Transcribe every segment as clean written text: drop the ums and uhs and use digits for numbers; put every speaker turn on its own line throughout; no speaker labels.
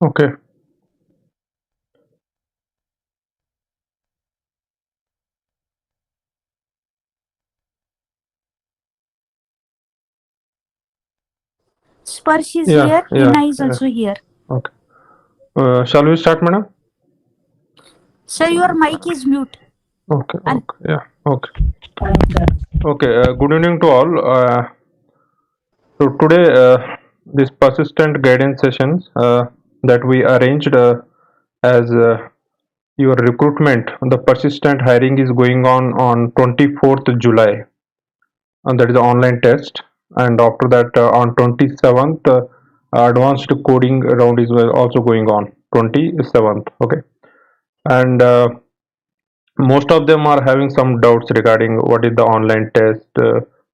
Okay.
Sparsh is
Yeah,
here.
yeah,
Hina is
yeah.
also here.
Okay. Shall we start, madam?
Sir, your mic is mute.
Okay,
And
okay, yeah, okay. Okay, good evening to all. So today, this persistent guidance sessions that we arranged as your recruitment, the persistent hiring is going on 24th July, and that is the online test. And after that, on 27th, advanced coding round is also going on 27th. Okay, and most of them are having some doubts regarding what is the online test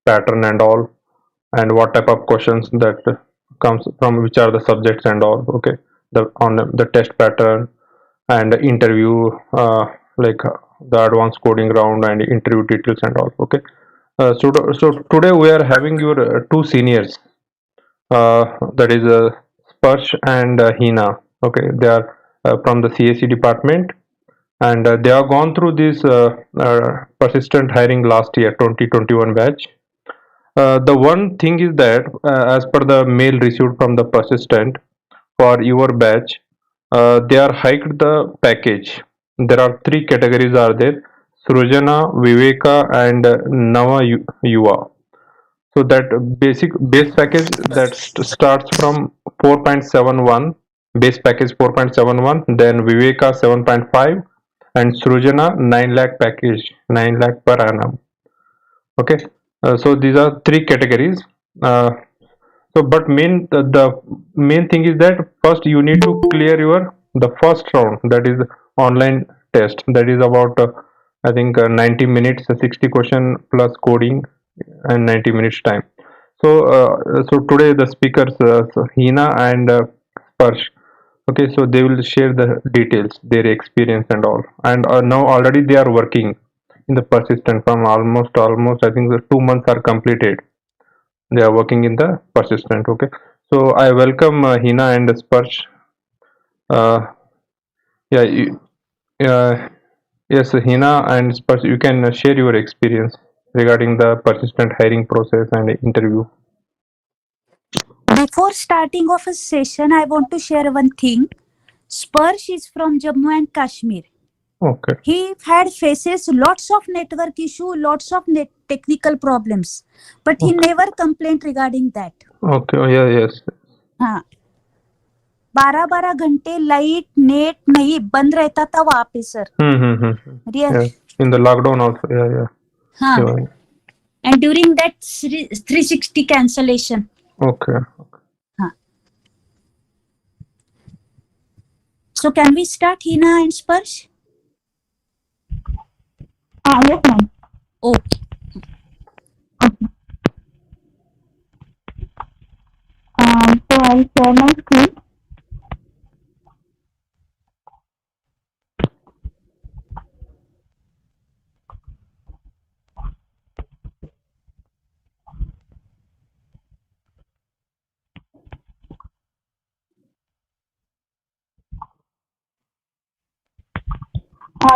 pattern and all, and what type of questions that comes from which are the subjects and all. Okay, the on the test pattern and the interview, like the advanced coding round and interview details and all. Okay, so today we are having your two seniors, that is Sparsh and Hina. Okay, they are from the CSC department, and they have gone through this persistent hiring last year 2021 batch. The one thing is that, as per the mail received from the persistent for your batch, they are hiked the package. There are three categories are there: Srujana, Viveka, and Nava Yuva. So that basic base package that starts from 4.71, base package 4.71, then Viveka 7.5, and Srujana 9 lakh package, 9 lakh per annum. Okay, so these are three categories. Uh, so, but the main thing is that first you need to clear your the first round, that is online test, that is about I think 90 minutes, 60 question plus coding, and 90 minutes time. So today the speakers, so Hina and Sparsh. Okay, so they will share the details, their experience and all, and now already they are working in the persistent from almost I think the 2 months are completed. They are working in the persistent. Okay, so I welcome Hina and Sparsh. Uh, yeah, yes, Hina and Sparsh, you can share your experience regarding the persistent hiring process and interview.
before starting of a session, I want to share one thing. Sparsh is from Jammu and Kashmir.
Okay,
He had faces lots of network issue, lots of technical problems, but he
okay,
never complained regarding that.
okay, oh, yeah, yes.
हाँ 12-12 घंटे light net नहीं बंद रहता था वहां पे sir. Real.
Yeah, in the lockdown also. Yeah, yeah.
हाँ.
Yeah.
And during that 360 cancellation.
Okay.
हाँ. So can we start, Hina and Sparsh?
Yes, ma'am.
Okay.
So I'll share my screen.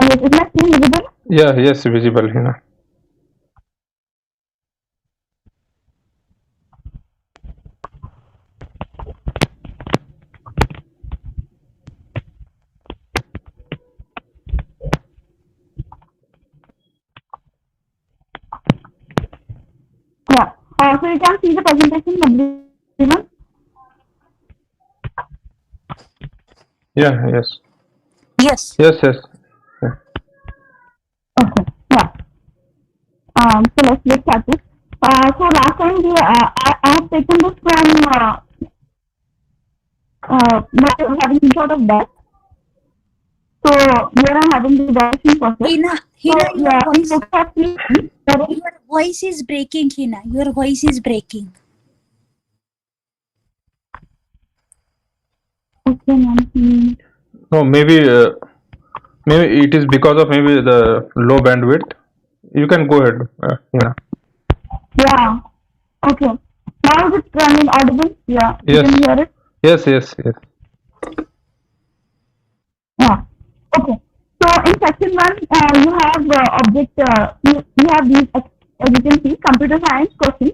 Yes, is my screen visible?
Yeah, yes, visible, Hina.
Yeah. So you can see the presentation, everyone.
Yeah, yes.
Yes.
Yes, yes. Yeah.
Okay. Yeah. So let's get started. So last time I have taken this from not having some sort of that. So here I'm having the direction process.
Hina,
So yeah,
your voice is breaking, Hina. Your voice is breaking.
Okay, ma'am.
No, maybe it is because of maybe the low bandwidth. You can go ahead, Hina.
Yeah. Okay. Now is it audible? Yeah. You
Yes.
can hear it.
Yes, yes, yes.
Okay. So in section one, you have you have these, as you can see, computer science questions.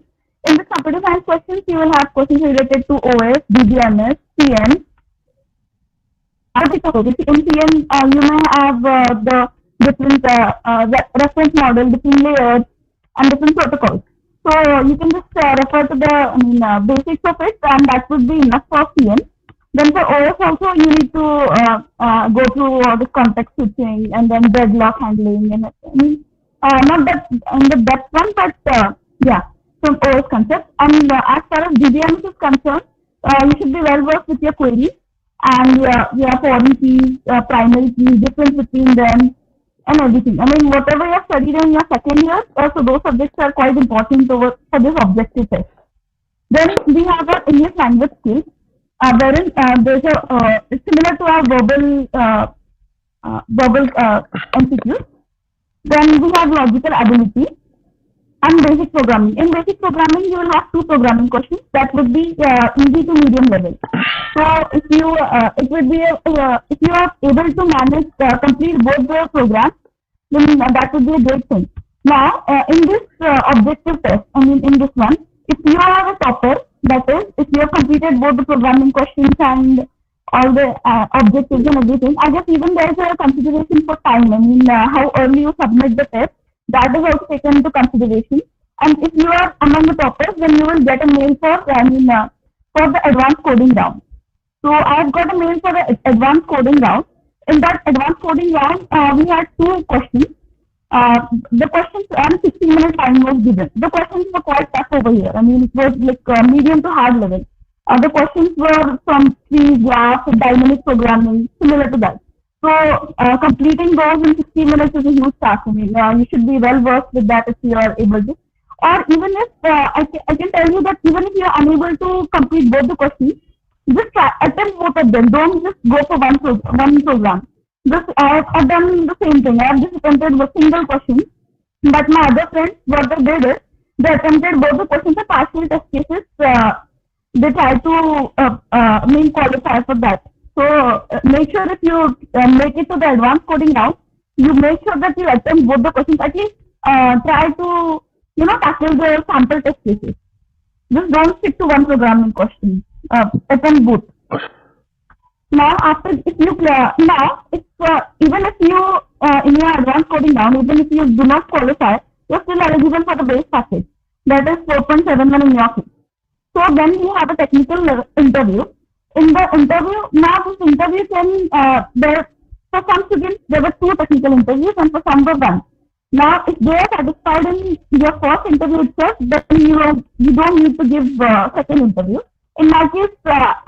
In the computer science questions, you will have questions related to OS, DBMS, CN. In CN, you may have the different reference model, different layers, and different protocols. So you can just refer to the basics of it, and that would be enough for CN. Then for OS also, you need to go through all the context switching and then deadlock handling, and not that in the depth one, but yeah, some OS concepts. And as far as DBMS is concerned, you should be well versed with your queries and your foreign keys, primary keys, difference between them, and everything. I mean, whatever you have studied in your second year, so those subjects are quite important for this objective test. Then we have our English language skills, wherein there's it's similar to our verbal MCQ. Then we have logical ability and basic programming. In basic programming, you will have two programming questions that would be easy to medium level. So if you it would be if you are able to manage complete both the programs, then that would be a great thing. Now in this objective test, I mean in this one, if you are a topper, that is, if you have completed both the programming questions and all the objectives and everything, I guess even there is a consideration for time. I mean how early you submit the test, that is also taken into consideration. And if you are among the toppers, then you will get a mail for the advanced coding round. So I've got a mail for the advanced coding round. In that advanced coding round, we had two questions. The questions and 60-minute time was given. The questions were quite tough over here. I mean, it was like medium to hard level. The questions were from trees, graphs, dynamic programming, similar to that. So completing those in 60 minutes is a huge task. I mean, you should be well versed with that if you are able to. Or even if I can tell you that even if you are unable to complete both the questions, just try, attempt both of them. Don't just go for one program. Just I've done the same thing. I've just attempted a single question, but my other friends, what they did is they attempted both the questions are partial test cases. They try to main qualify for that. So make sure if you make it to the advanced coding round, you make sure that you attempt both the questions. At least try to tackle the sample test cases. Just don't stick to one programming question. Attempt both. Now, after if you now if even if you in your advanced coding round, even if you do not qualify, you're still eligible for the base package. That is 4.71 in your case. So then you have a technical interview. In the interview, now this interview can there for some students there were two technical interviews and for some were one. Now, if they are satisfied in your first interview itself, then you don't need to give second interview. In my case,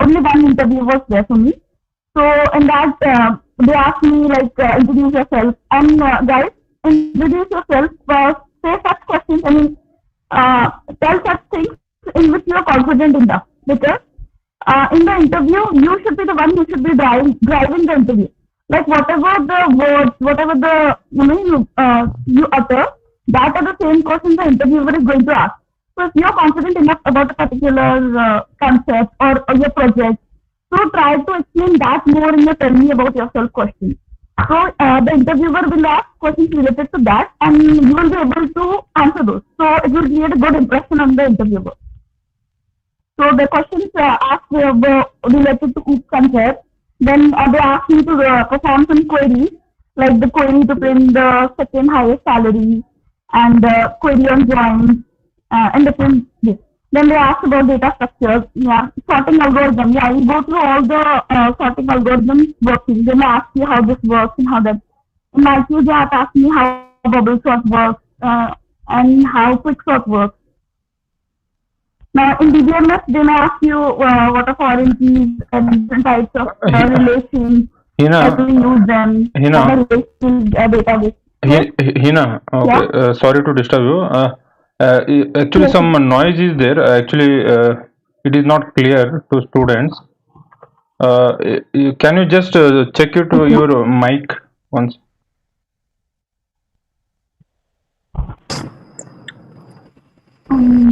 only one interview was there for me. So in that they asked me like introduce yourself and guys introduce yourself. Say such questions. I mean, tell such things in which you are confident enough, because in the interview you should be the one who should be driving the interview. Like whatever the words, whatever the you utter, that are the same questions the interviewer is going to ask. So if you are confident enough about a particular concept or your project, so try to explain that more in your tell me about yourself question. So the interviewer will ask questions related to that, and you will be able to answer those. So it will create a good impression on the interviewer. So the questions asked were related to each concept. Then they asked me to perform some queries, like the query to print the second highest salary and the query on joins and different this. Then they asked about data structures, yeah, sorting algorithm. Yeah, you go through all the sorting algorithms working. Then they ask you how this works and how that. In my case, they have asked me how bubble sort works and how quick sort works. Now, in DBMS, they may ask you what are foreign keys and different types of relations, how do you use them, how do you relate to database.
Hina, okay, sorry to disturb you. Actually,
Yes.
some noise is there. Actually, it is not clear to students. Can you just check it to your mic once?
Um,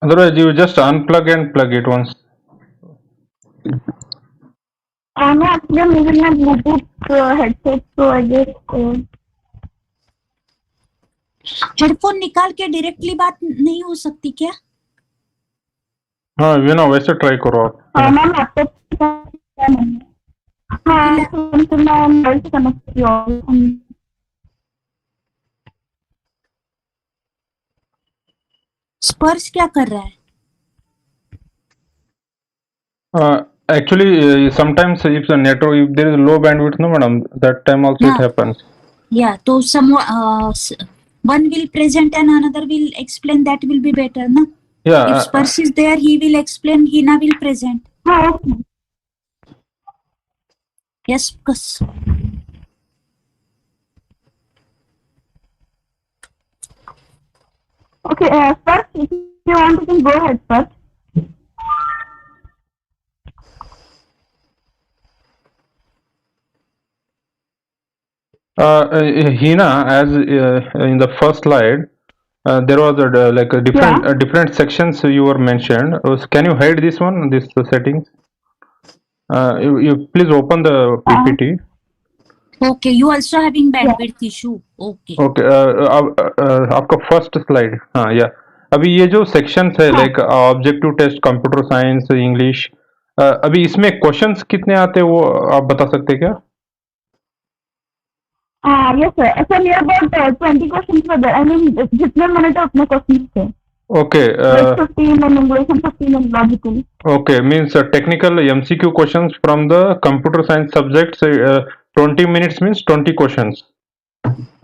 Otherwise, you just unplug and plug it once.
No, actually I'm using my Bluetooth headset, so I guess
headphone निकाल के directly बात नहीं हो सकती क्या?
हाँ वैसे try करो आप.
मैम लैपटॉप नहीं. हाँ तो मैं मोबाइल से कनेक्ट की हूँ.
स्पर्श क्या कर रहा है?
Actually, sometimes if the network, if there is low bandwidth, no madam, that time also it happens.
Yeah, so one will present and another will explain. That will be better, no?
Yeah.
If Sparsh is there, he will explain. Hina will present. Yes, because.
Okay, Sparsh, if you want, you can go ahead, Sparsh.
Hina, as in the first slide, there was like a different sections you were mentioned. Can you hide this one, this settings? You please open the PPT.
Okay, you also having bandwidth issue. Okay.
Okay. आपका first slide. हाँ या अभी ये जो sections है like objective test, computer science, English, अभी इसमें questions कितने आते हैं वो आप बता सकते हैं क्या?
Yes sir. So near about 20 questions were there. I mean, जितने मिनट उतने questions थे.
Okay.
Like 15 in English and 15 in logical.
Okay, means technical MCQ questions from the computer science subjects. 20 minutes means 20 questions.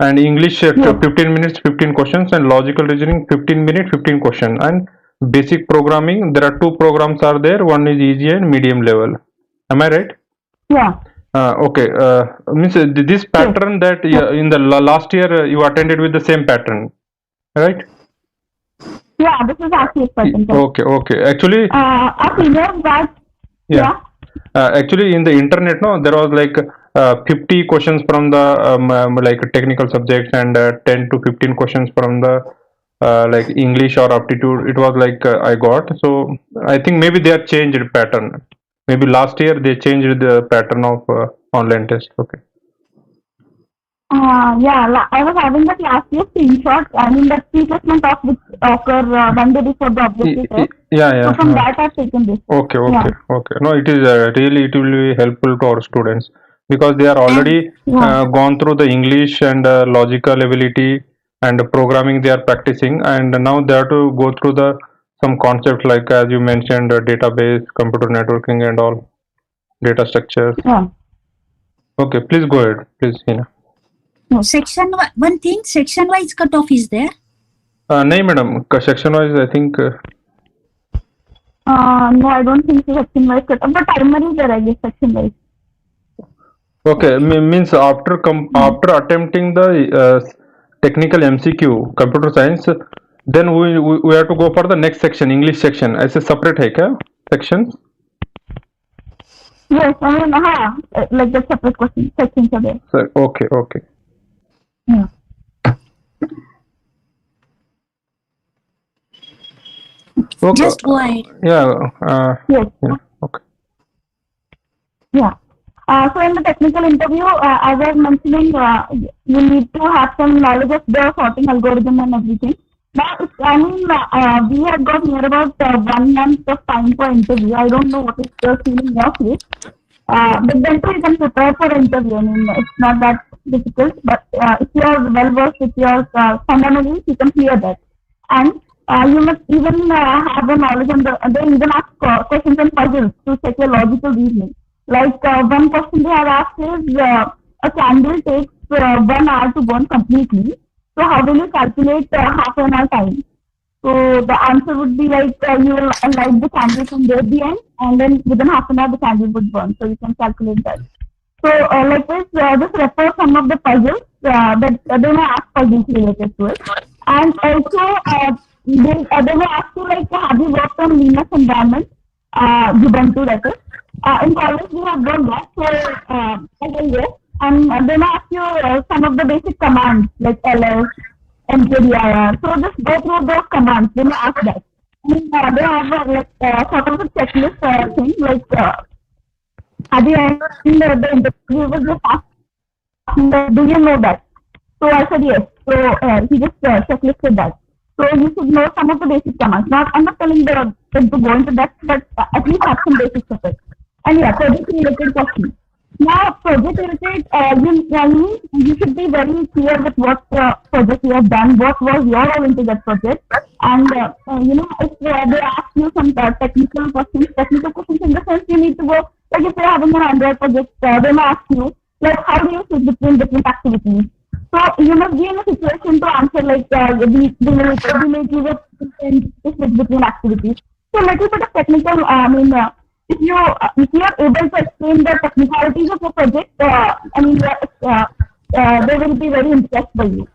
And English 15 minutes 15 questions, and logical reasoning 15 minutes 15 questions, and basic programming there are two programs are there, one is easy and medium level. Am I right?
Yeah.
Okay, means this pattern that in the last year you attended with the same pattern, right?
Yeah, this is actually pattern.
Okay, actually
a senior that
actually in the internet, no, there was like 50 questions from the like technical subjects, and 10 to 15 questions from the like English or aptitude. It was like I got, so I think maybe they are changed pattern. Maybe last year they changed the pattern of online test. Okay.
Yeah, I was having that last year screenshot. I mean, that pre-placement of which occur 1 day before the objective test.
Yeah.
So from that I've taken this.
Okay. No, it is really, it will be helpful to our students because they are already gone through the English and logical ability and programming they are practicing, and now they have to go through the some concepts like as you mentioned database, computer networking, and all data structures.
Yeah.
Okay, please go ahead, please, Hina.
No, section one thing, section wise cutoff is there?
No, madam, section wise I think.
No, I don't think so section wise cutoff, but timer is there, I guess, section wise.
Okay, means after attempting the technical MCQ, computer science, then we have to go for the next section, English section. ऐसे separate है क्या sections?
Yes, I mean, like the separate question sections are there.
Okay.
Yeah.
Okay.
Just go ahead.
Yes.
Okay.
Yeah. So in the technical interview, as I was mentioning, you need to have some knowledge of the sorting algorithm and everything. Now, we have got near about 1 month of time for interview. I don't know what is the feeling in your case. But then too you can prepare for interview. I mean, it's not that difficult, but if you are well versed with your fundamentals, you can clear that. And you must even have the knowledge on they even ask questions and puzzles to check your logical reasoning. Like one question they have asked is a candle takes 1 hour to burn completely. So how will you calculate half an hour time? So the answer would be like you will light the candle from there the end, and then within half an hour the candle would burn. So you can calculate that. So like this, just refer some of the puzzles that they may ask puzzles related to it, and also they may ask you like have you worked on Linux environment, Ubuntu that is. In college we have done that for a year, and they may ask you some of the basic commands like ls, mkdir. So just go through those commands. They may ask that. they have sort of a checklist thing. At the end, the interviewer just asking that, do you know that? So I said yes. So he just checklisted that. So you should know some of the basic commands. I'm not telling them to go into that, but at least have some basics of it. And yeah, project related questions. Now, project related, you should be very clear with what project you have done, what was your role into that project, and if they ask you some technical questions in the sense you need to go, like if you're having an Android project, they may ask you, like, how do you switch between different activities? So you must be in a situation to answer like we may give a switch between activities. So a little bit of technical. If you are able to explain the technicalities of a project, they will be very impressed by you.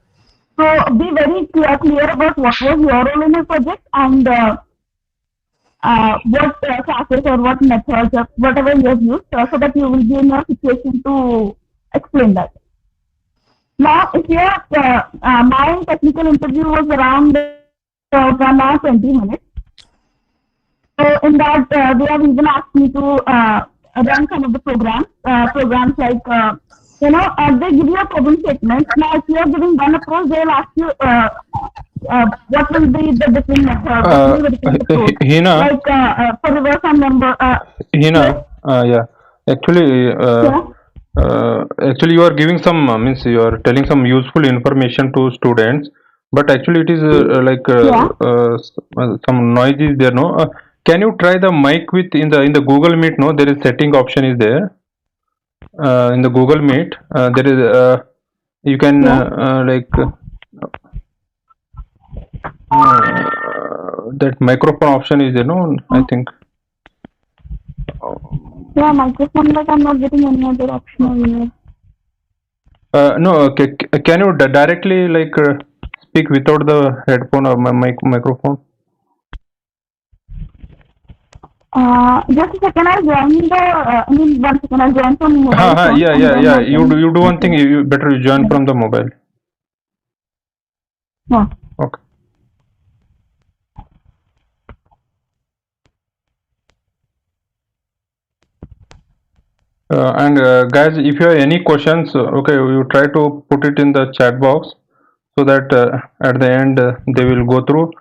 So be very clear about what was your role in a project and what classes or what methods or whatever you have used, so that you will be in a situation to explain that. Now, if my technical interview was around 1 hour 20 minutes. So in that, they have even asked me to run some of the programs like, they give you a problem statement. Now, if you are giving one approach, they will ask you what will be the different method, what will be the different approach.
Hina,
Like for reverse and number.
Hina, yeah. Actually, actually, you are giving some means you are telling some useful information to students, but actually it is some noise is there. No, can you try the mic with in the Google Meet? No, there is setting option is there. In the Google Meet, there is you can that microphone option is there. No, I think.
Yeah, microphone, but I'm not getting any other option over here.
No, okay. Can you directly speak without the headphone or microphone?
Just a second, I'll join the. 1 second, I'll join from mobile phone.
Yeah. You do one thing. You better join from the mobile.
Yeah.
Okay. Guys, if you have any questions, okay, you try to put it in the chat box so that at the end they will go through.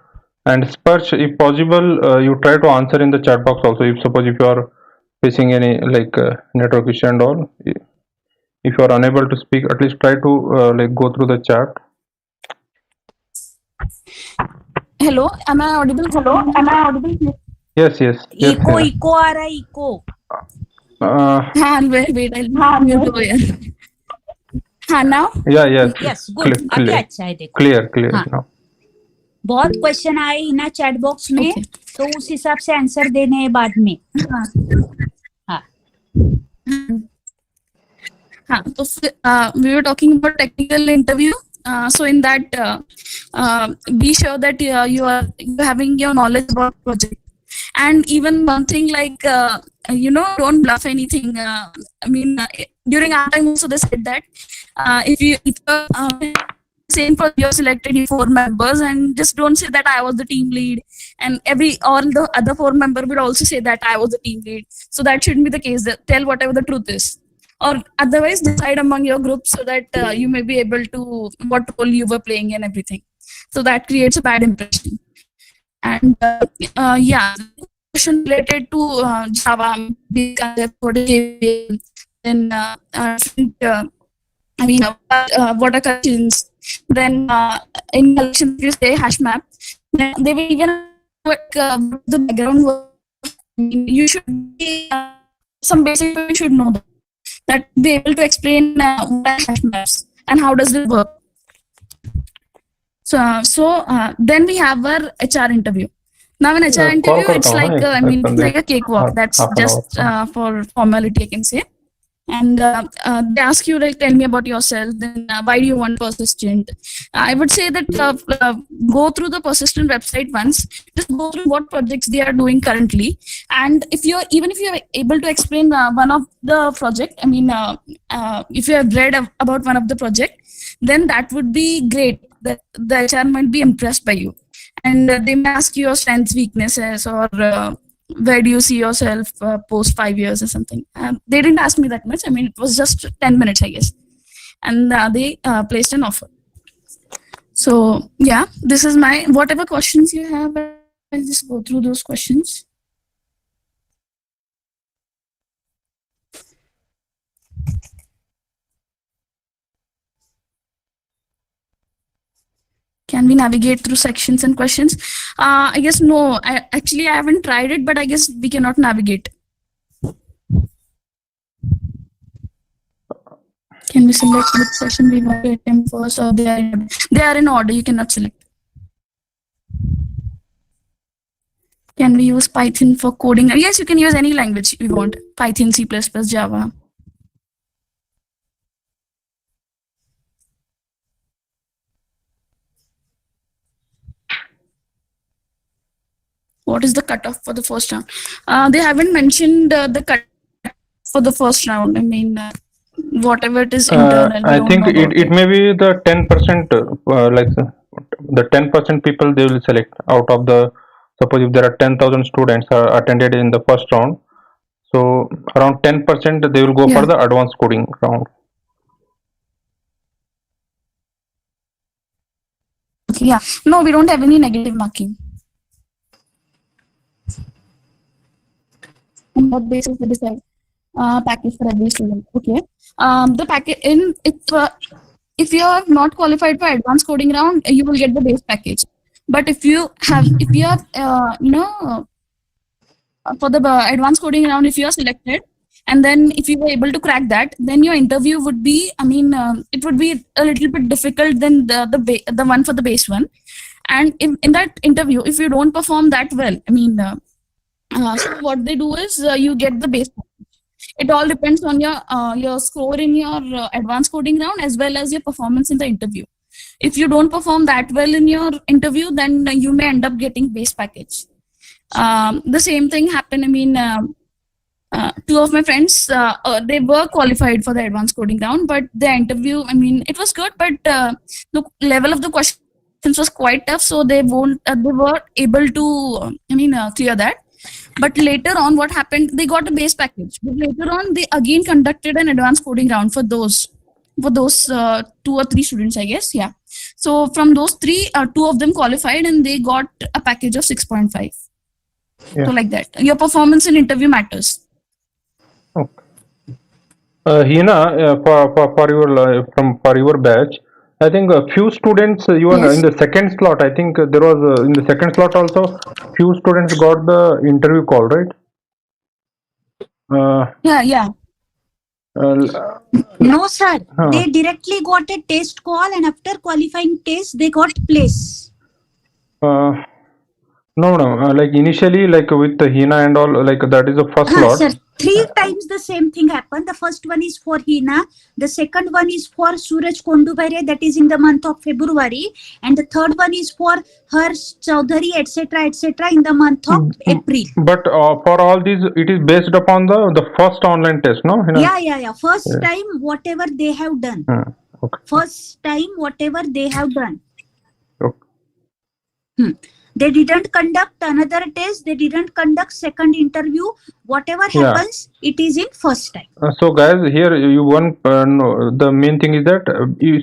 And Sparsh, if possible, you try to answer in the chat box also. If suppose if you are facing any network issue and all, if you are unable to speak, at least try to go through the chat.
Hello, am I audible?
Yes.
Echo echo आ रहा है echo.
Wait, I'll mute over here. Now?
Yes, good. अभी अच्छा है देखो.
Clear now.
बहुत question आए ना चैट बॉक्स में, तो उस हिसाब से आंसर देने हैं बाद में.
So we were talking about technical interview. So in that, be sure that you're having your knowledge about project. And even one thing like, don't bluff anything. During our time also they said that if you're same for you're selected 4 members, and just don't say that I was the team lead, and all the other 4 members will also say that I was the team lead. So that shouldn't be the case. Tell whatever the truth is, or otherwise decide among your group so that you may be able to what role you were playing and everything. So that creates a bad impression. And question related to Java, then what are collections? Then in collections you say hash map. Then they will even the background work. You should be some basic you should know that be able to explain what are hash maps and how does it work. So then we have our HR interview. Now in HR interview, it's like like a cakewalk. That's just for formality, I can say. And they ask you tell me about yourself. Then why do you want Persistent? I would say that go through the Persistent website once. Just go through what projects they are doing currently, and if you're able to explain one of the project, if you have read about one of the project, then that would be great. That the HR might be impressed by you. and they may ask you your strengths, weaknesses, or where do you see yourself post 5 years or something. They didn't ask me that much. I mean, it was just 10 minutes, I guess, and they placed an offer. So yeah, this is my whatever questions you have. I'll just go through those questions. Can we navigate through sections and questions? I guess no. I haven't tried it, but I guess we cannot navigate. Can we select which session we want to attempt first, or they are in order? You cannot select. Can we use Python for coding? Yes, you can use any language you want. Python, C++, Java. What is the cutoff for the first round? They haven't mentioned the cut for the first round. I mean, whatever it is internal.
I think it may be the 10%, like the 10% people they will select out of the, suppose if there are 10,000 students attended in the first round, so around 10% they will go for the advanced coding round.
Okay, yeah. No, we don't have any negative marking. On what basis they decide package for every student? Okay. The package in if you are not qualified for advanced coding round, you will get the base package. But if you have for the advanced coding round, if you are selected, and then if you were able to crack that, then your interview would be, it would be a little bit difficult than the one for the base one. And in that interview, if you don't perform that well, so what they do is you get the base package. It all depends on your score in your advanced coding round as well as your performance in the interview. If you don't perform that well in your interview, then you may end up getting base package. The same thing happened. Two of my friends, they were qualified for the advanced coding round, but the interview, it was good, but the level of the questions was quite tough, so they were able to, clear that. But later on, what happened? They got a base package. But later on, they again conducted an advanced coding round for those 2 or 3 students, I guess. Yeah. So from those 3, 2 of them qualified, and they got a package of 6.5.
Yeah.
So like that, your performance in interview matters.
Okay. Hina, for your batch, I think a few students even
Yes.
in the second slot. I think there was in the second slot also few students got the interview call, right?
Yeah.
No, sir.
Huh.
They directly got a test call, and after qualifying test, they got place.
No, like initially, like with the Hina and all, like that is the first slot.
Sir, 3 times the same thing happened. The first one is for Hina. The second one is for Suraj Kondubare, that is in the month of February. And the third one is for Harsh Chaudhary, etc., in the month of April.
But for all these, it is based upon the first online test, no? Hina?
Yeah. First time, whatever they have done.
Okay.
First time, whatever they have done.
Okay.
They didn't conduct another test. They didn't conduct second interview. Whatever happens, it is in first time.
So guys, here you want no, the main thing is that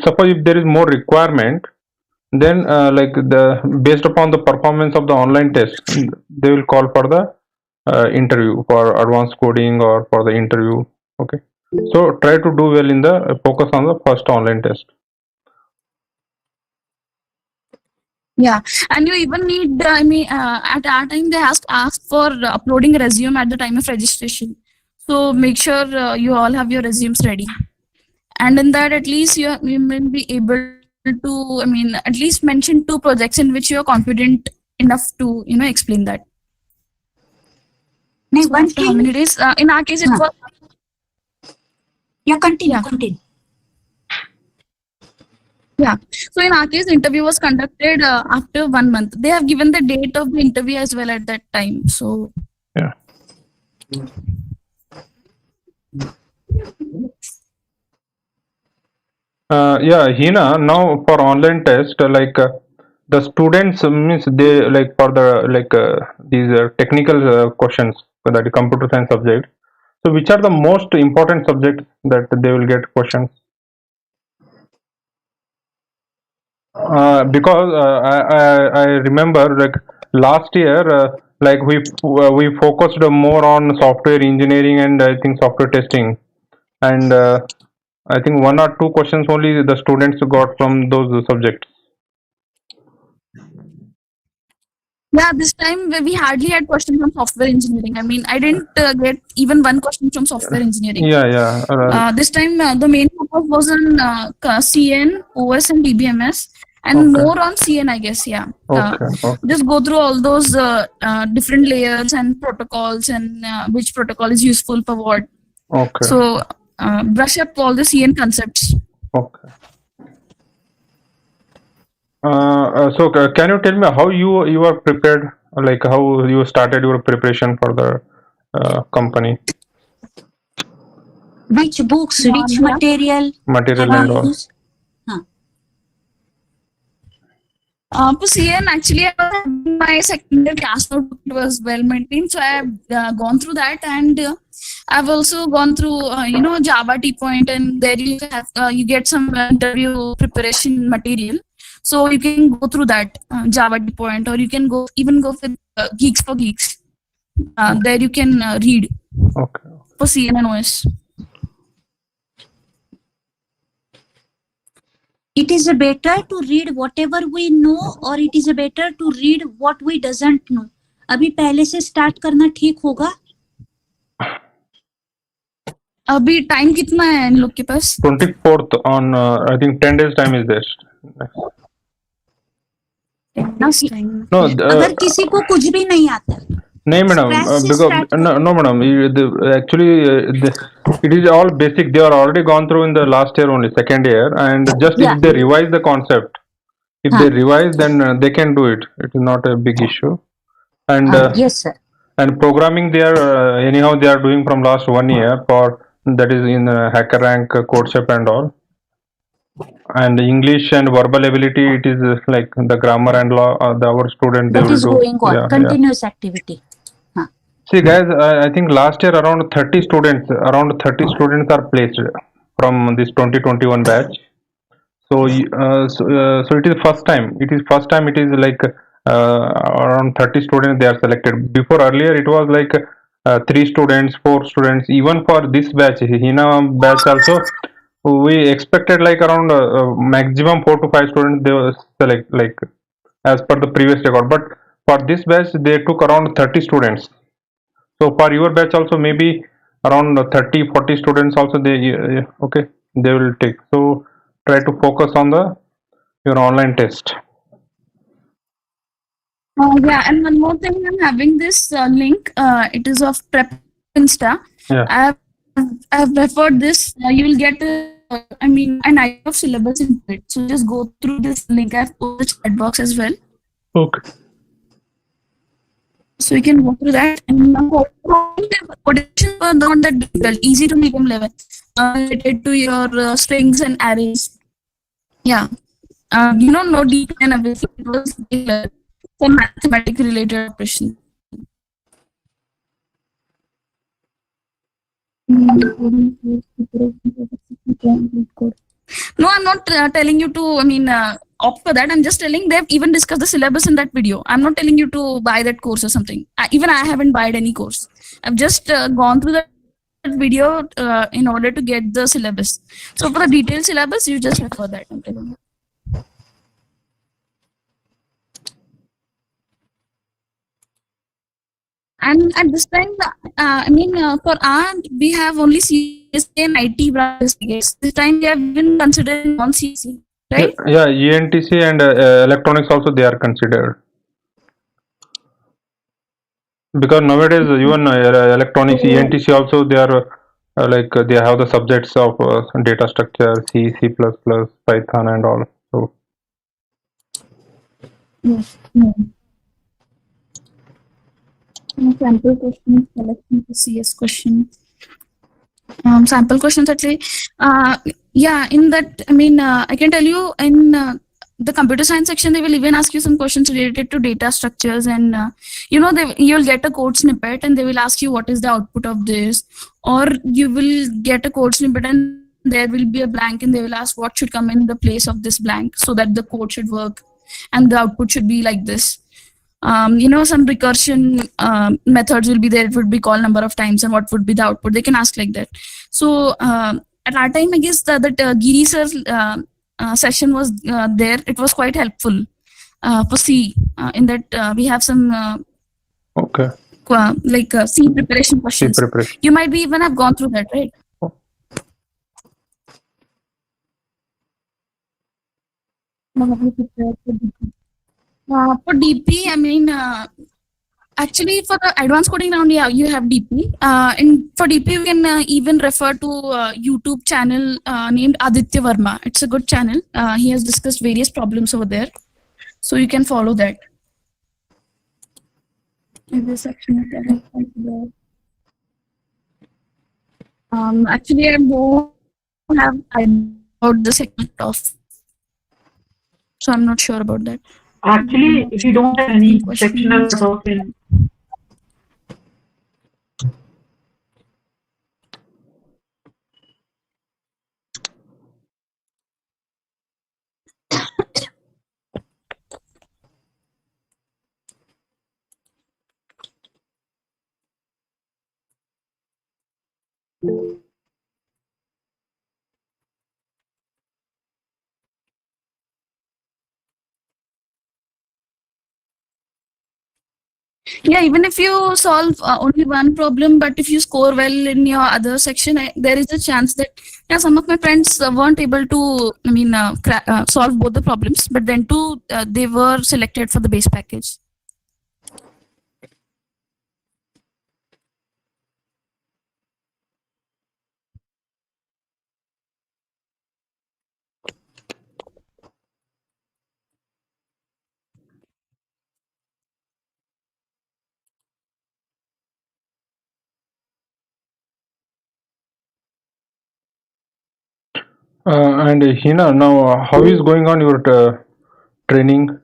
suppose if there is more requirement, then like based upon the performance of the online test, they will call for the interview for advanced coding or for the interview. Okay. So try to do well in the focus on the first online test.
Yeah, and you even need, at our time they ask for uploading a resume at the time of registration. So make sure you all have your resumes ready. And in that, at least you will be able to, at least mention 2 projects in which you are confident enough to, explain that.
Now,
So
one
after how
thing,
many days? In our case, it was.
yeah, continue.
Yeah. So in our case, the interview was conducted after 1 month. They have given the date of the interview as well at that time. So
Yeah. Yeah, Hina, now for online test, like the students means they like for the like these technical questions for the computer science subject. So which are the most important subjects that they will get questions? Because I remember like last year like we focused more on software engineering and I think software testing, and I think one or two questions only the students got from those subjects.
Yeah, this time we hardly had question from software engineering. I mean, I didn't get even one question from software engineering.
Yeah.
This time the main focus was on CN, OS, and DBMS, and
Okay.
more on CN, I guess. Yeah.
Okay.
Just go through all those different layers and protocols and which protocol is useful for what.
Okay.
So brush up all the CN concepts.
Okay. So can you tell me how you are prepared, like how you started your preparation for the company
Which books, which
Yeah.
material
material
have
and
you
all?
used?
For CN, actually, I was having my second year class notebook. It was well maintained, so I have gone through that, and I've also gone through, Java T point, and there you have you get some interview preparation material. So you can go through that Java T point, or you can go with Geeks for Geeks. There you can read
Okay.
for CN and OS.
It is better to read whatever we know or it is better to read what we doesn't know. अभी पहले से start करना ठीक होगा?
अभी time कितना है इन लोग के पास?
24th on I think 10 days time is there. No,
अगर किसी को कुछ भी नहीं आता
नहीं madam, because no madam, actually it is all basic. They are already gone through in the last year only, second year, and just
Yeah.
if they revise the concept, if they revise, then they can do it. It is not a big issue. And
yes sir.
And programming they are anyhow they are doing from last 1 year for that is in HackerRank, CodeShip and all. And English and verbal ability, it is like the grammar and law. Our student they
That
will
is
do.
going on,
Yeah.
continuous activity.
See guys, I think last year around 30 students are placed from this 2021 batch. So so it is first time. It is like around 30 students they are selected. Before earlier it was like 3 students, 4 students. Even for this batch, Hina batch also, we expected like around maximum 4 to 5 students they were select like as per the previous record. But for this batch they took around 30 students. So for your batch also maybe around 30-40 students also they okay they will take. So try to focus on your online test.
Yeah, and one more thing, I'm having this link. It is of Prep Insta.
Yeah.
I have referred this. You will get an idea of syllabus in it. So just go through this link. I have put the chat box as well.
Okay.
So you can go through that. And quotations are not that difficult. Easy to medium level. Related to your strings and arrays. Yeah. No deep and everything. It was some mathematics related operation. No, I'm not telling you to, opt for that. I'm just telling they've even discussed the syllabus in that video. I'm not telling you to buy that course or something. Even I haven't bought any course. I've just gone through that video in order to get the syllabus. So for the detailed syllabus, you just refer that. I'm telling you. And at this time, for R, we have only CSA and IT branches. This time we have been considering non-CSA, right?
Yeah, ENTC and electronics also they are considered. Because nowadays even electronics, ENTC also they are they have the subjects of data structure, C, C++, Python and all. So.
Yes. Sample questions, selection to CS questions. Sample questions actually. Yeah, in that, I can tell you in the computer science section, they will even ask you some questions related to data structures, and you'll get a code snippet and they will ask you what is the output of this, or you will get a code snippet and there will be a blank and they will ask what should come in the place of this blank so that the code should work and the output should be like this. Some recursion methods will be there. It would be called number of times and what would be the output. They can ask like that. So at our time, I guess that Giri sir's session was there. It was quite helpful for C in that we have some
Okay.
C preparation questions.
preparation.
You might be even have gone through that, right? For DP, I mean, actually for the advanced coding round, yeah, you have DP. And for DP, you can even refer to YouTube channel named Aditya Verma. It's a good channel. He has discussed various problems over there. So you can follow that. In this section, actually, I don't have about the segment of, so I'm not sure about that.
Actually, if you don't have any sectional cutoff in
Yeah, even if you solve only one problem, but if you score well in your other section, there is a chance that some of my friends weren't able to, solve both the problems, but then too, they were selected for the base package.
And Hina, now how is going on your training?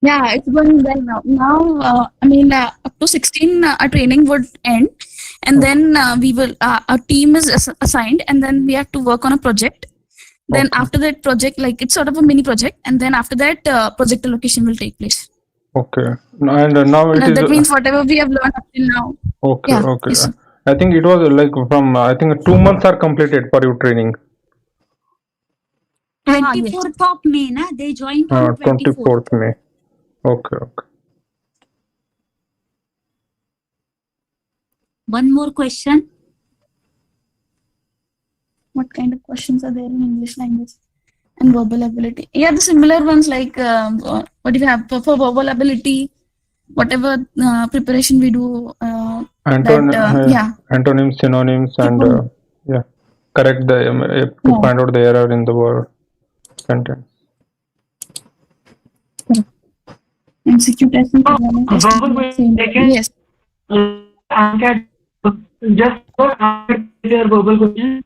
Yeah, it's going well now. Now, up to 16, our training would end, and then we will. Our team is assigned, and then we have to work on a project. Then
Okay.
after that project, like it's sort of a mini project, and then after that, project allocation will take place.
Okay. And now it
And
is
that means whatever we have learned up till now.
okay.
Yeah,
Okay.
yes.
I think it was like from I think 2 months are completed for your training.
24th of May, na? They joined on 24th.
24th May. Okay. Okay.
One more question.
What kind of questions are there in English language and verbal ability? Yeah, the similar ones like what do you have for verbal ability? Whatever preparation we do,
Antonyms, synonyms, and yeah, correct the to find out the error in the word sentence.
MCQ testing.
verbal question,
Yes.
just your verbal question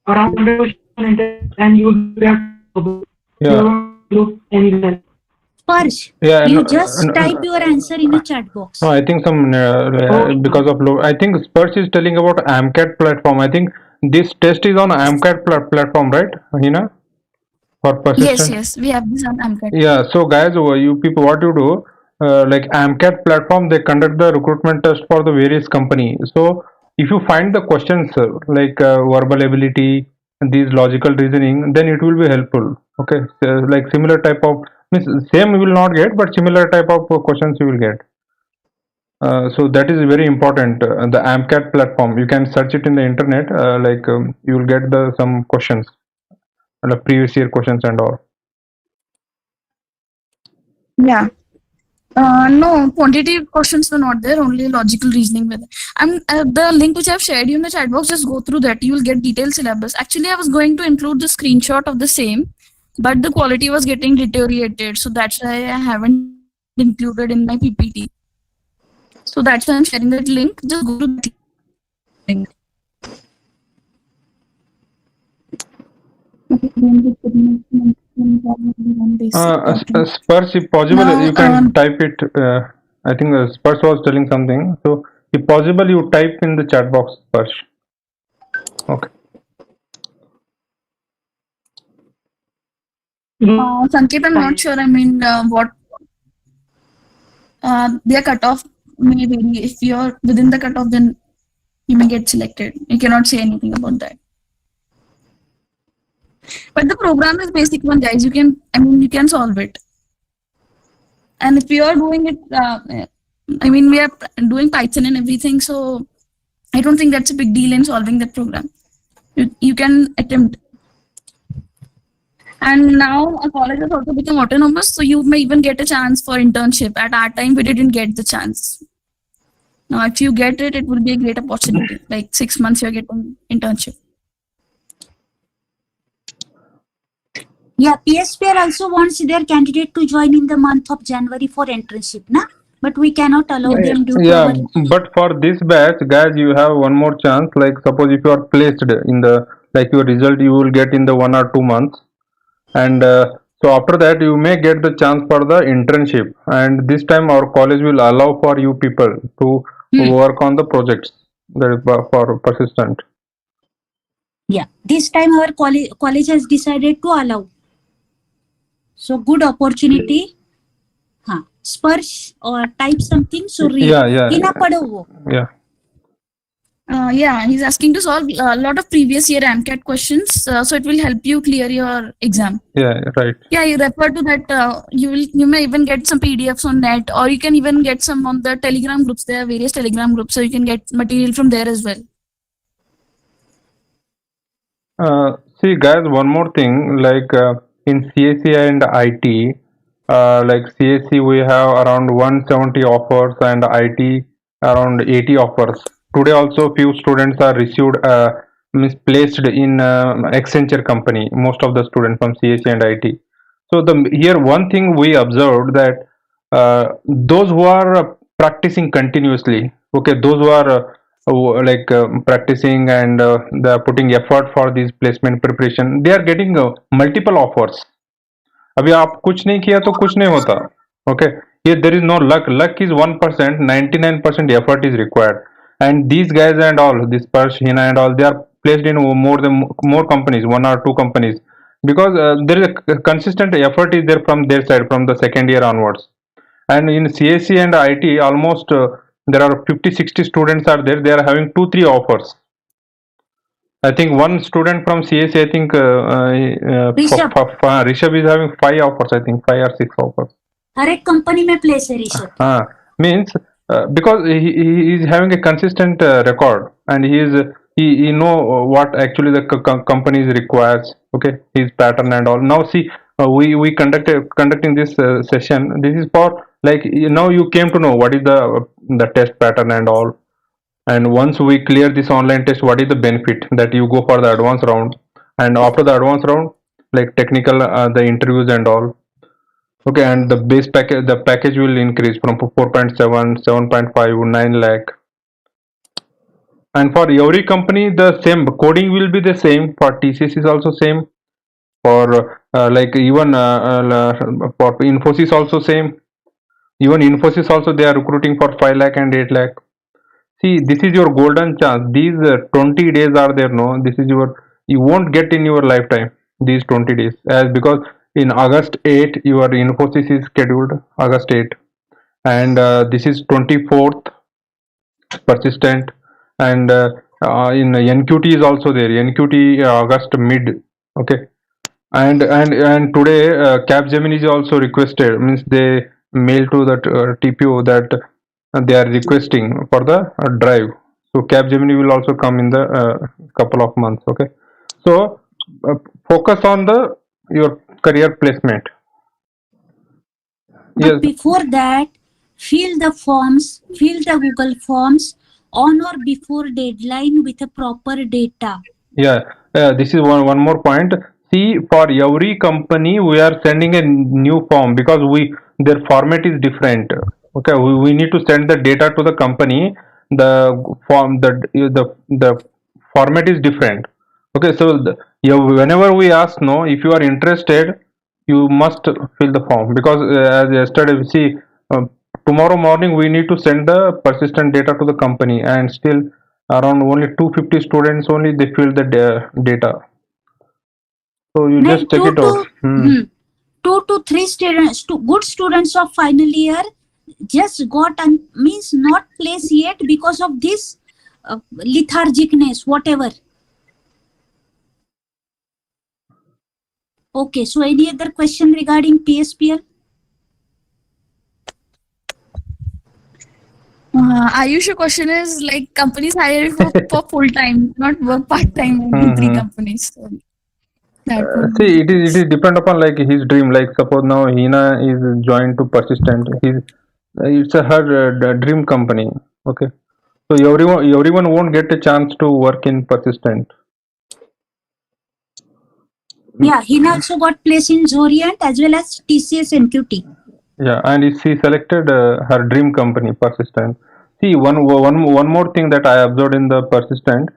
around the question and you will have verbal.
Yeah.
You don't do anything.
Sparsh,
Yeah.
you just type your answer in the chat box.
No, I think some because of low. I think Spurs is telling about AMCAT platform. I think this test is on AMCAT platform, right, Hina? For persistent.
Yes, we have this on AMCAT.
Yeah. So guys, you people, what you do? Like AMCAT platform, they conduct the recruitment test for the various company. So if you find the questions like verbal ability, these logical reasoning, then it will be helpful. Okay, so, like similar type of means same you will not get, but similar type of questions you will get. So that is very important. The AMCAT platform, you can search it in the internet. You will get the some questions, the previous year questions and all.
Yeah. No, quantitative questions were not there, only logical reasoning with it. The link which I've shared you in the chat box, just go through that. You will get detailed syllabus. Actually, I was going to include the screenshot of the same, but the quality was getting deteriorated. So that's why I haven't included in my PPT. So that's why I'm sharing that link. Just go to that link.
Spurs, if possible,
Now,
you can type it. I think Spurs was telling something. So, if possible, you type in the chat box, Spurs. Okay.
Sanket, I'm not sure. I mean, what their cutoff may vary. If you're within the cutoff, then you may get selected. You cannot say anything about that. But the program is basic one, guys. You can, I mean, you can solve it. And if you are doing it, I mean, we are doing Python and everything, so I don't think that's a big deal in solving that program. You can attempt. And now a college has also become autonomous, so you may even get a chance for internship. At our time, we didn't get the chance. Now, if you get it, it will be a great opportunity. Like 6 months, you're getting internship.
Yeah, PSPR also wants their candidate to join in the month of January for internship, na? But we cannot allow them due to
Yeah,
our...
but for this batch, guys, you have one more chance. Like, suppose if you are placed in the, like, your result you will get in the 1 or 2 months, and so after that you may get the chance for the internship. And this time our college will allow for you people to work on the projects that is for persistent.
Yeah, this time our college has decided to allow. So good opportunity. Huh. Spurs or type something. So read.
Yeah.
पढ़ो वो.
Yeah.
Yeah, he's asking to solve a lot of previous year AMCAT questions, so it will help you clear your exam.
Yeah, right.
Yeah, you refer to that. You may even get some PDFs on net, or you can even get some on the Telegram groups. There are various Telegram groups, so you can get material from there as well.
See, guys, one more thing. Like in CSC and IT, like CSC we have around 170 offers and IT around 80 offers. Today also few students are received misplaced in Accenture company. Most of the students from CSC and IT. So here one thing we observed that those who are practicing continuously, okay, those who are practicing and they are putting effort for this placement preparation, they are getting multiple offers. अभी आप कुछ नहीं किया तो कुछ नहीं होता. Okay, here there is no luck. Luck is 1%. 99% effort is required. And these guys and all, this Persh, Hina and all, they are placed in more companies, 1 or 2 companies, because there is a consistent effort is there from their side from the second year onwards. And in CSC and IT, almost there are 50-60 students are there. They are having 2-3 offers. I think one student from CSC, I think Rishabh is having 5 offers. I think 5 or 6 offers.
हर एक company में place है Rishabh.
Means because he is having a consistent record, and he know what actually the company requires. Okay, his pattern and all. Now see, we conducting this session. This is for like now you came to know what is the test pattern and all. And once we clear this online test, what is the benefit that you go for the advanced round, and after the advanced round, like technical, the interviews and all. Okay, and the base package, the package will increase from 4.7, 7.5, 9 lakh. And for every company, the same coding will be the same. For TCS is also same. For like even for Infosys also same. Even Infosys also they are recruiting for 5 lakh and 8 lakh. See, this is your golden chance. These 20 days are there. No, this is you won't get in your lifetime these 20 days, as because in August 8 your Infosys is scheduled, August 8, and this is 24th persistent, and in NQT is also there. NQT August mid. Okay, and today Capgemini is also requested, means they mail to that TPO that they are requesting for the drive. So Capgemini will also come in the couple of months. Okay, so focus on your career placement.
But
Yes.
before that, fill the Google forms on or before deadline with a proper data.
Yeah, this is one more point. See, for every company, we are sending a new form because their format is different. Okay, we need to send the data to the company. The format is different. Okay, so yeah, whenever we ask no, if you are interested, you must fill the form, because as yesterday we see, tomorrow morning we need to send the persistent data to the company, and still around only 250 students only they fill the data. So you just
Then
check it out.
two to three students, good students of final year just got means not placed yet because of this lethargicness, whatever. Okay, so any other question regarding PSPL?
Ayush, your question is like companies hire you for full time, not work part time in three companies. So that would
See,
be the
it
case.
is depend upon like his dream. Like suppose now Hina is joined to Persistent. It's a her dream company. Okay, so everyone won't get a chance to work in Persistent.
Yeah, he also got placed in Zorient as well as TCS NQT.
Yeah, and she selected her dream company, Persistent. See, one more thing that I observed in the Persistent,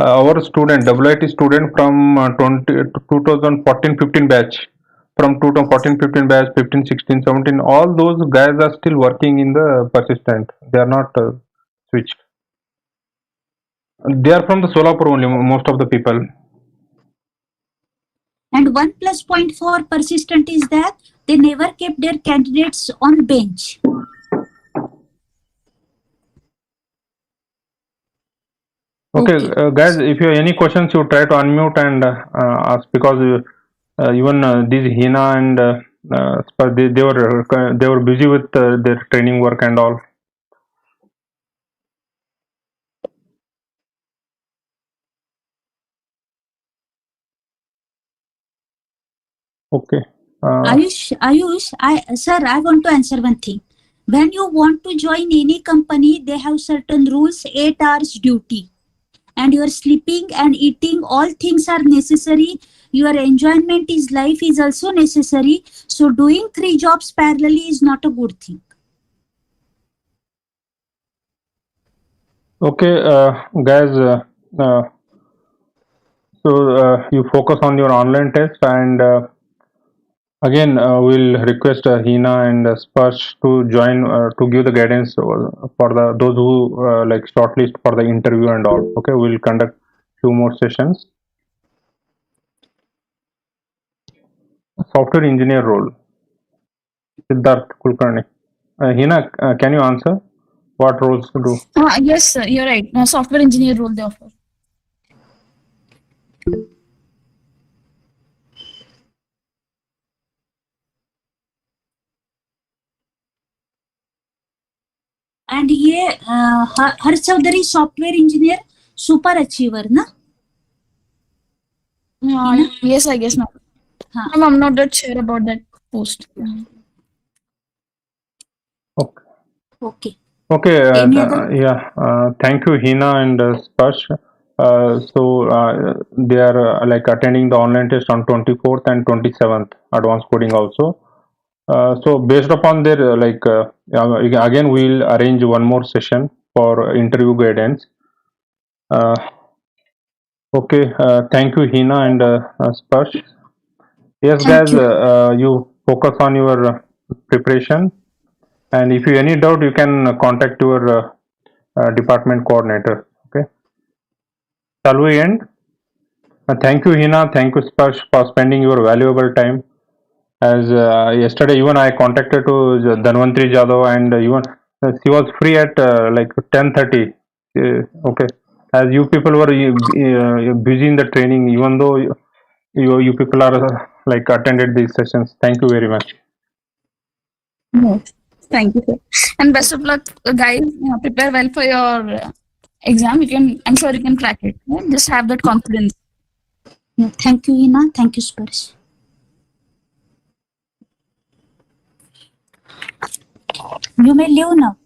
our student, WIT student from 2014-15 batch, from 2014-15 batch, 15-16-17, all those guys are still working in the Persistent. They are not switched. They are from the Solapur only, most of the people.
And one plus point for Persistent is that they never kept their candidates on bench.
Okay, guys, if you have any questions, you try to unmute and ask, because even these Hina and they were busy with their training work and all. Okay.
Ayush, sir, I want to answer one thing. When you want to join any company, they have certain rules, 8 hours duty. And your sleeping and eating, all things are necessary. Your enjoyment is life is also necessary. So doing 3 jobs parallelly is not a good thing.
Okay, guys. So you focus on your online test, and again we'll request Hina and Sparsh to join to give the guidance for the those who like shortlist for the interview and all. Okay, we'll conduct few more sessions. Software engineer role, Siddharth Kulkarni. Hina, can you answer what roles to do?
Yes, sir, you're right. Software engineer role they offer.
And ये Harsh Chaudhary software engineer super achiever ना?
Yes, I guess not. I'm not that sure about that post.
Okay.
Okay.
Okay.
Any other?
Yeah. Thank you, Hina and Sparsh. So they are like attending the online test on 24th and 27th, advanced coding also. So based upon their again we'll arrange one more session for interview guidance. Okay. Thank you, Hina and Sparsh. Yes,
Thank
guys.
you.
You focus on your preparation, and if you any doubt, you can contact your department coordinator. Okay. Shall we end? Thank you, Hina. Thank you, Sparsh, for spending your valuable time. As yesterday, even I contacted to Dhanvantri Jadhav, and even she was free at like 10:30. Okay, as you people were busy in the training, even though you people are like attended these sessions. Thank you very much.
Yes. Thank you, sir. And best of luck, guys. Prepare well for your exam. You can, I'm sure you can crack it. Yeah? Just have that confidence.
Yeah, thank you, Hina. Thank you, Sparsh. You may leave now.